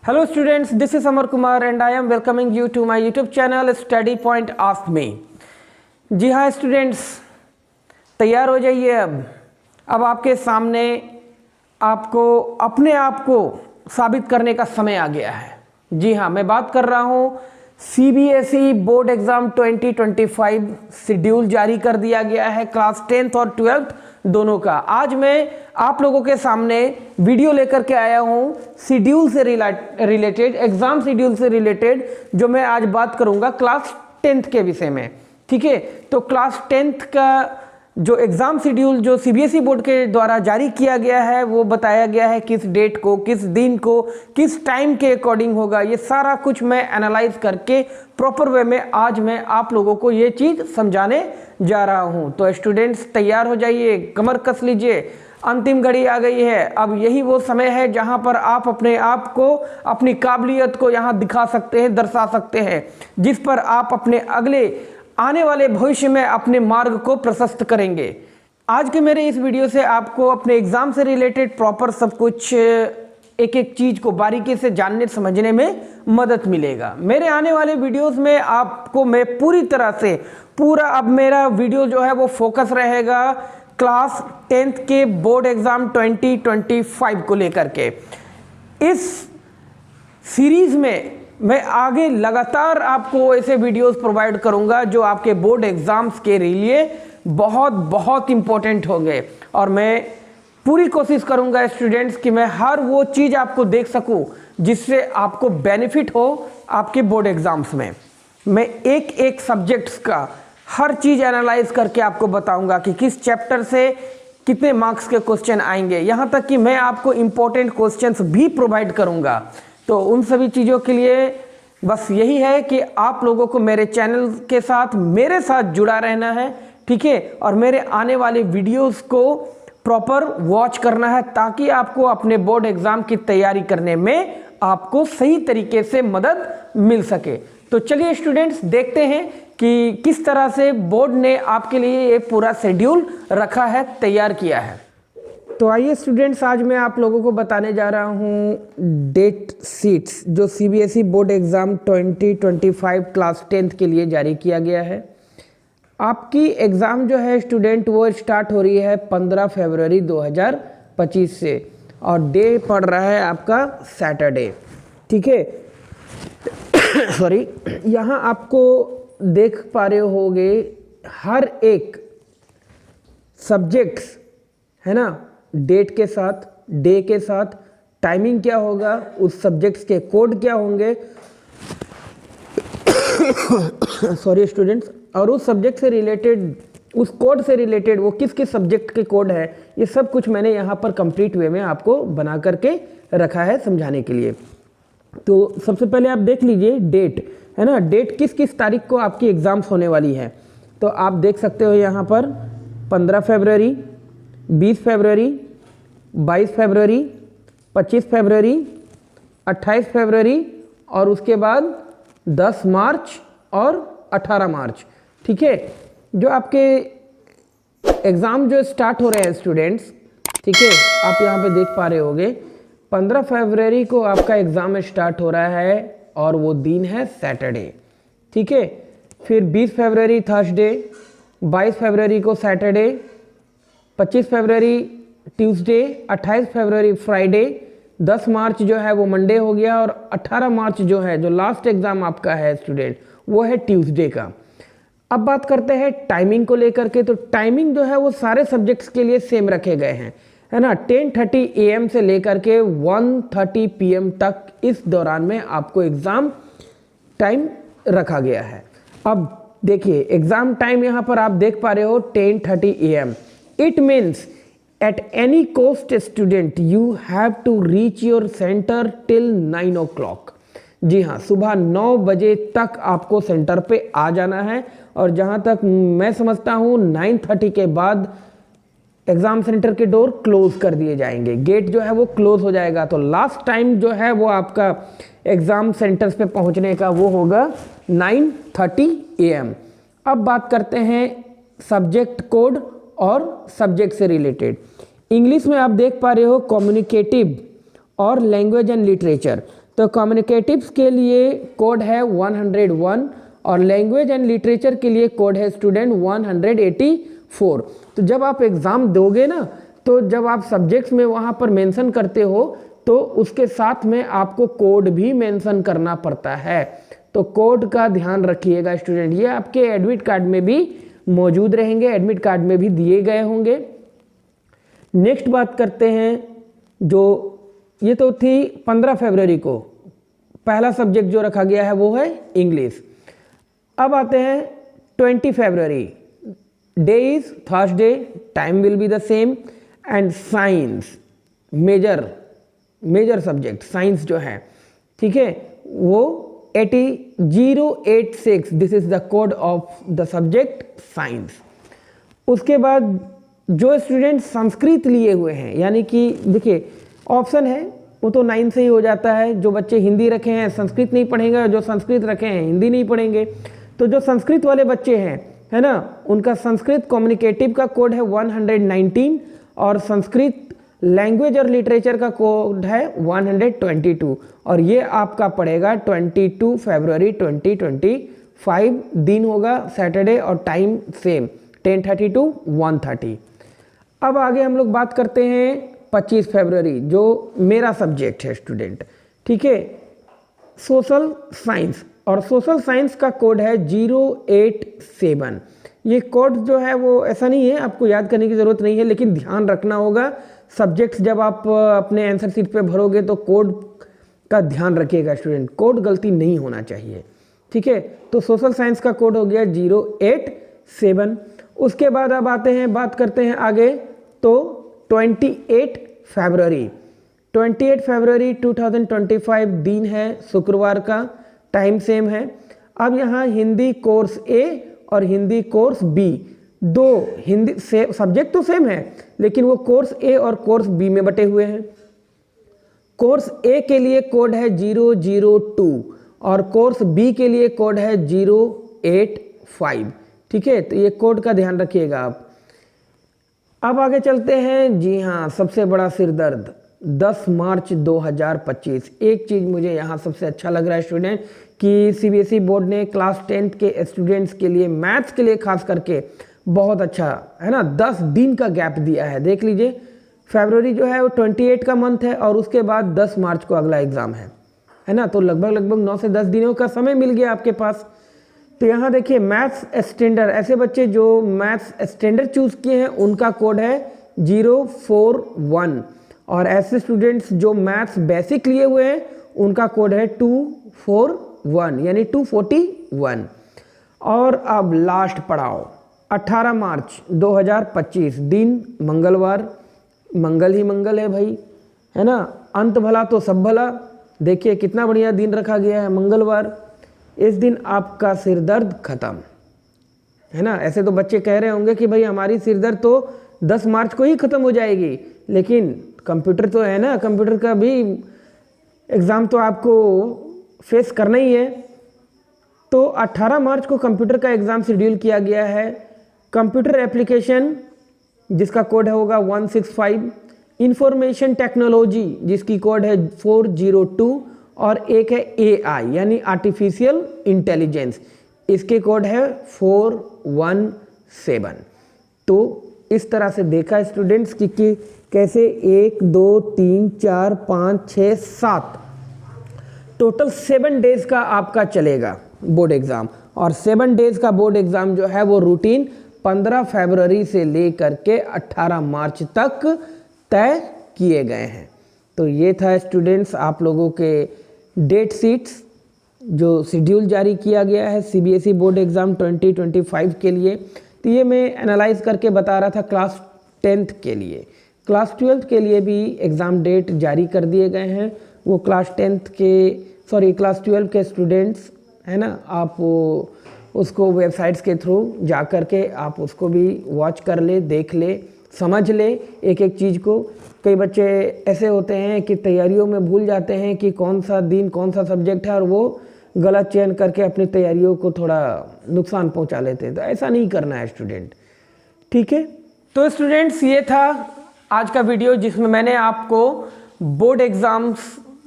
Hello students, this is Amar Kumar and I am welcoming you to my YouTube channel Study Point of Me। जी हाँ students, तैयार हो जाइए। अब आपके सामने आपको अपने आप को साबित करने का समय आ गया है। जी हाँ, मैं बात कर रहा हूँ CBSE बोर्ड एग्ज़ाम 2025 शेड्यूल जारी कर दिया गया है क्लास 10th और 12th दोनों का। आज मैं आप लोगों के सामने वीडियो लेकर के आया हूँ शेड्यूल से रिलेटेड, एग्ज़ाम शेड्यूल से रिलेटेड, जो मैं आज बात करूँगा क्लास 10th के विषय में। ठीक है, तो क्लास 10th का जो एग्ज़ाम शेड्यूल जो CBSE बोर्ड के द्वारा जारी किया गया है वो बताया गया है किस डेट को, किस दिन को, किस टाइम के अकॉर्डिंग होगा। ये सारा कुछ मैं एनालाइज करके प्रॉपर वे में आज मैं आप लोगों को ये चीज़ समझाने जा रहा हूँ। तो स्टूडेंट्स तैयार हो जाइए, कमर कस लीजिए, अंतिम घड़ी आ गई है। अब यही वो समय है जहाँ पर आप अपने आप को, अपनी काबिलियत को यहाँ दिखा सकते हैं, दर्शा सकते हैं, जिस पर आप अपने अगले आने वाले भविष्य में अपने मार्ग को प्रशस्त करेंगे। आज के मेरे इस वीडियो से आपको अपने एग्ज़ाम से रिलेटेड प्रॉपर सब कुछ एक एक चीज़ को बारीकी से जानने समझने में मदद मिलेगा। मेरे आने वाले वीडियोस में आपको मैं पूरी तरह से अब मेरा वीडियो जो है वो फोकस रहेगा क्लास 10th के बोर्ड एग्ज़ाम 2025 को लेकर के। इस सीरीज़ में मैं आगे लगातार आपको ऐसे वीडियोस प्रोवाइड करूंगा जो आपके बोर्ड एग्जाम्स के लिए बहुत इंपॉर्टेंट होंगे, और मैं पूरी कोशिश करूंगा स्टूडेंट्स कि मैं हर वो चीज़ आपको देख सकूं जिससे आपको बेनिफिट हो आपके बोर्ड एग्जाम्स में। मैं एक एक सब्जेक्ट्स का हर चीज़ एनालाइज करके आपको बताऊंगा कि किस चैप्टर से कितने मार्क्स के क्वेश्चन आएंगे, यहाँ तक कि मैं आपको इम्पोर्टेंट क्वेश्चंस भी प्रोवाइड करूँगा। तो उन सभी चीज़ों के लिए बस यही है कि आप लोगों को मेरे चैनल के साथ मेरे साथ जुड़ा रहना है, ठीक है, और मेरे आने वाले वीडियोस को प्रॉपर वॉच करना है ताकि आपको अपने बोर्ड एग्ज़ाम की तैयारी करने में आपको सही तरीके से मदद मिल सके। तो चलिए स्टूडेंट्स देखते हैं कि किस तरह से बोर्ड ने आपके लिए ये पूरा शेड्यूल रखा है, तैयार किया है। तो आइए स्टूडेंट्स, आज मैं आप लोगों को बताने जा रहा हूँ डेट शीट्स जो CBSE board exam 2025 class 10th के लिए जारी किया गया है। आपकी एग्ज़ाम जो है स्टूडेंट वो स्टार्ट हो रही है 15 फरवरी 2025 से, और डे पड़ रहा है आपका सैटरडे। ठीक है सॉरी, यहाँ आपको देख पा रहे होगे हर एक सब्जेक्ट्स है ना, डेट के साथ, डे के साथ, टाइमिंग क्या होगा, उस सब्जेक्ट्स के कोड क्या होंगे सॉरी स्टूडेंट्स, और उस सब्जेक्ट से रिलेटेड, उस कोड से रिलेटेड वो किस किस सब्जेक्ट के कोड है, ये सब कुछ मैंने यहाँ पर कंप्लीट वे में आपको बना करके रखा है समझाने के लिए। तो सबसे पहले आप देख लीजिए डेट, है ना, डेट किस किस तारीख को आपकी एग्ज़ाम्स होने वाली है। तो आप देख सकते हो यहाँ पर 15 फरवरी, 20 फरवरी, 22 फरवरी, 25 फरवरी, 28 फरवरी, और उसके बाद 10 मार्च और 18 मार्च। ठीक है, जो आपके एग्ज़ाम जो स्टार्ट हो रहे हैं स्टूडेंट्स, ठीक है, आप यहाँ पे देख पा रहे होगे 15 फरवरी को आपका एग्ज़ाम स्टार्ट हो रहा है और वो दिन है सैटरडे। ठीक है, फिर 20 फरवरी थर्सडे, 22 फरवरी को सैटरडे, 25 फरवरी ट्यूसडे, 28 फरवरी फ्राइडे, 10 मार्च जो है वो मंडे हो गया, और 18 मार्च जो है, जो लास्ट एग्ज़ाम आपका है स्टूडेंट, वो है ट्यूसडे का। अब बात करते हैं टाइमिंग को लेकर के। तो टाइमिंग जो है वो सारे सब्जेक्ट्स के लिए सेम रखे गए हैं, है ना। 10:30 AM से लेकर के 1:30 PM तक इस दौरान में आपको एग्ज़ाम टाइम रखा गया है। अब देखिए एग्ज़ाम टाइम यहाँ पर आप देख पा रहे हो 10:30 AM। It means at any cost student you have to reach your center till 9 o'clock। जी हाँ, सुबह 9 बजे तक आपको सेंटर पे आ जाना है, और जहाँ तक मैं समझता हूँ 9:30 के बाद एग्ज़ाम सेंटर के डोर क्लोज कर दिए जाएंगे, गेट जो है वो क्लोज हो जाएगा। तो लास्ट टाइम जो है वो आपका एग्ज़ाम सेंटर्स पे पहुँचने का वो होगा 9:30 AM। अब बात करते हैं सब्जेक्ट कोड और सब्जेक्ट से रिलेटेड। इंग्लिश में आप देख पा रहे हो कम्युनिकेटिव और लैंग्वेज एंड लिटरेचर। तो कम्युनिकेटिव्स के लिए कोड है 101 और लैंग्वेज एंड लिटरेचर के लिए कोड है स्टूडेंट 184। तो जब आप एग्ज़ाम दोगे ना, तो जब आप सब्जेक्ट्स में वहाँ पर मेंशन करते हो तो उसके साथ में आपको कोड भी मेंशन करना पड़ता है। तो कोड का ध्यान रखिएगा स्टूडेंट, ये आपके एडमिट कार्ड में भी मौजूद रहेंगे, एडमिट कार्ड में भी दिए गए होंगे। नेक्स्ट बात करते हैं, जो ये तो थी 15 फरवरी को पहला सब्जेक्ट जो रखा गया है वो है इंग्लिश। अब आते हैं 20 फरवरी, day is Thursday, time will be the same and science major subject science जो है, ठीक है, वो 086, this is the code of the subject science. उसके बाद जो स्टूडेंट संस्कृत लिए हुए हैं, यानी कि देखिए ऑप्शन है वो तो 9 से ही हो जाता है, जो बच्चे हिंदी रखे हैं संस्कृत नहीं पढ़ेंगे, जो संस्कृत रखे हैं हिंदी नहीं पढ़ेंगे। तो जो संस्कृत वाले बच्चे हैं, है ना, उनका संस्कृत कम्युनिकेटिव का कोड है 119 और संस्कृत लैंग्वेज और लिटरेचर का कोड है 122 और ये आपका पड़ेगा 22 फरवरी 2025। दिन होगा सैटरडे और टाइम सेम 10:30 to 1:30। अब आगे हम लोग बात करते हैं 25 फरवरी, जो मेरा सब्जेक्ट है स्टूडेंट, ठीक है, सोशल साइंस, और सोशल साइंस का कोड है 087। ये कोड जो है वो ऐसा नहीं है, आपको याद करने की ज़रूरत नहीं है, लेकिन ध्यान रखना होगा सब्जेक्ट्स जब आप अपने आंसर शीट पे भरोगे तो कोड का ध्यान रखिएगा स्टूडेंट, कोड गलती नहीं होना चाहिए, ठीक है। तो सोशल साइंस का कोड हो गया 087। उसके बाद अब आते हैं, बात करते हैं आगे, तो 28 फरवरी 2025 दिन है शुक्रवार का, टाइम सेम है। अब यहाँ हिंदी कोर्स ए और हिंदी कोर्स बी, दो हिंदी से सब्जेक्ट तो सेम है लेकिन वो कोर्स ए और कोर्स बी में बटे हुए हैं। कोर्स ए के लिए कोड है 002 और कोर्स बी के लिए कोड है 085, ठीक है। तो ये कोड का ध्यान रखिएगा आप। अब आगे चलते हैं, जी हाँ, सबसे बड़ा सिरदर्द 10 मार्च 2025। एक चीज़ मुझे यहाँ सबसे अच्छा लग रहा है स्टूडेंट कि सीबीएसई बोर्ड ने क्लास 10th के स्टूडेंट्स के लिए मैथ्स के लिए खास करके बहुत अच्छा, है ना, 10 दिन का गैप दिया है। देख लीजिए, फरवरी जो है वो 28 का मंथ है और उसके बाद 10 मार्च को अगला एग्ज़ाम है ना, तो लगभग 9 से 10 दिनों का समय मिल गया आपके पास। तो यहाँ देखिए मैथ्स स्टैंडर्ड, ऐसे बच्चे जो मैथ्स स्टैंडर्ड चूज़ किए हैं उनका कोड है 041 और ऐसे स्टूडेंट्स जो मैथ्स बेसिक लिए हुए हैं उनका कोड है 241 यानी 241। और अब लास्ट पड़ाव 18 मार्च 2025 दिन मंगलवार, मंगल ही मंगल है भाई, है ना, अंत भला तो सब भला। देखिए कितना बढ़िया दिन रखा गया है मंगलवार। इस दिन आपका सिरदर्द खत्म, है ना। ऐसे तो बच्चे कह रहे होंगे कि भाई हमारी सिरदर्द तो 10 मार्च को ही ख़त्म हो जाएगी, लेकिन कंप्यूटर तो है ना, कंप्यूटर का भी एग्ज़ाम तो आपको फेस करना ही है। तो 18 मार्च को कंप्यूटर का एग्ज़ाम शेड्यूल किया गया है। कंप्यूटर एप्लीकेशन जिसका कोड होगा 165, इंफॉर्मेशन टेक्नोलॉजी जिसकी कोड है 402 और एक है AI यानी आर्टिफिशियल इंटेलिजेंस, इसके कोड है 417। तो इस तरह से देखा स्टूडेंट्स कि कैसे 1 2 3 4 5 6 7 टोटल 7 डेज का आपका चलेगा बोर्ड एग्ज़ाम। और 7 डेज का बोर्ड एग्ज़ाम जो है वो रूटीन 15 फरवरी से लेकर के 18 मार्च तक तय किए गए हैं। तो ये था स्टूडेंट्स आप लोगों के डेट शीट्स जो शेड्यूल जारी किया गया है सीबीएसई बोर्ड एग्ज़ाम 2025 के लिए। तो ये मैं एनालाइज करके बता रहा था क्लास 10th के लिए। क्लास 12th के लिए भी एग्ज़ाम डेट जारी कर दिए गए हैं। वो क्लास 12 के स्टूडेंट्स, है ना, आप उसको वेबसाइट्स के थ्रू जा कर के आप उसको भी वॉच कर ले, देख ले, समझ ले एक एक चीज़ को। कई बच्चे ऐसे होते हैं कि तैयारियों में भूल जाते हैं कि कौन सा दिन कौन सा सब्जेक्ट है और वो गलत चयन करके अपनी तैयारियों को थोड़ा नुकसान पहुंचा लेते हैं। तो ऐसा नहीं करना है स्टूडेंट, ठीक है। तो स्टूडेंट्स ये था आज का वीडियो जिसमें मैंने आपको बोर्ड एग्ज़ाम्स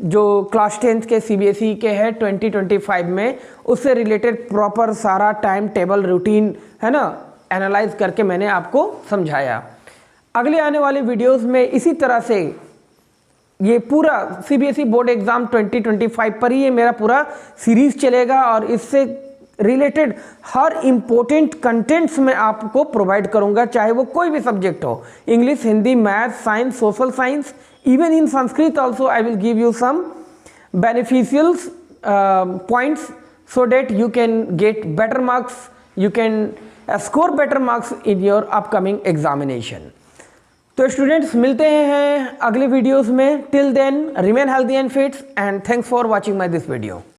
जो क्लास 10th के सीबीएसई के है 2025 में, उससे रिलेटेड प्रॉपर सारा टाइम टेबल रूटीन है ना एनालाइज करके मैंने आपको समझाया। अगले आने वाले वीडियोस में इसी तरह से ये पूरा सीबीएसई बोर्ड एग्ज़ाम 2025 पर ही ये मेरा पूरा सीरीज़ चलेगा और इससे रिलेटेड हर इम्पोर्टेंट कंटेंट्स मैं आपको प्रोवाइड करूंगा, चाहे वो कोई भी सब्जेक्ट हो, English, Hindi, math, science, social science, even in Sanskrit also I will give you some beneficial points so that you can get better marks, you can score better marks in your upcoming examination. तो students मिलते हैं अगले videos में. Till then remain healthy and fit and thanks for watching my this video.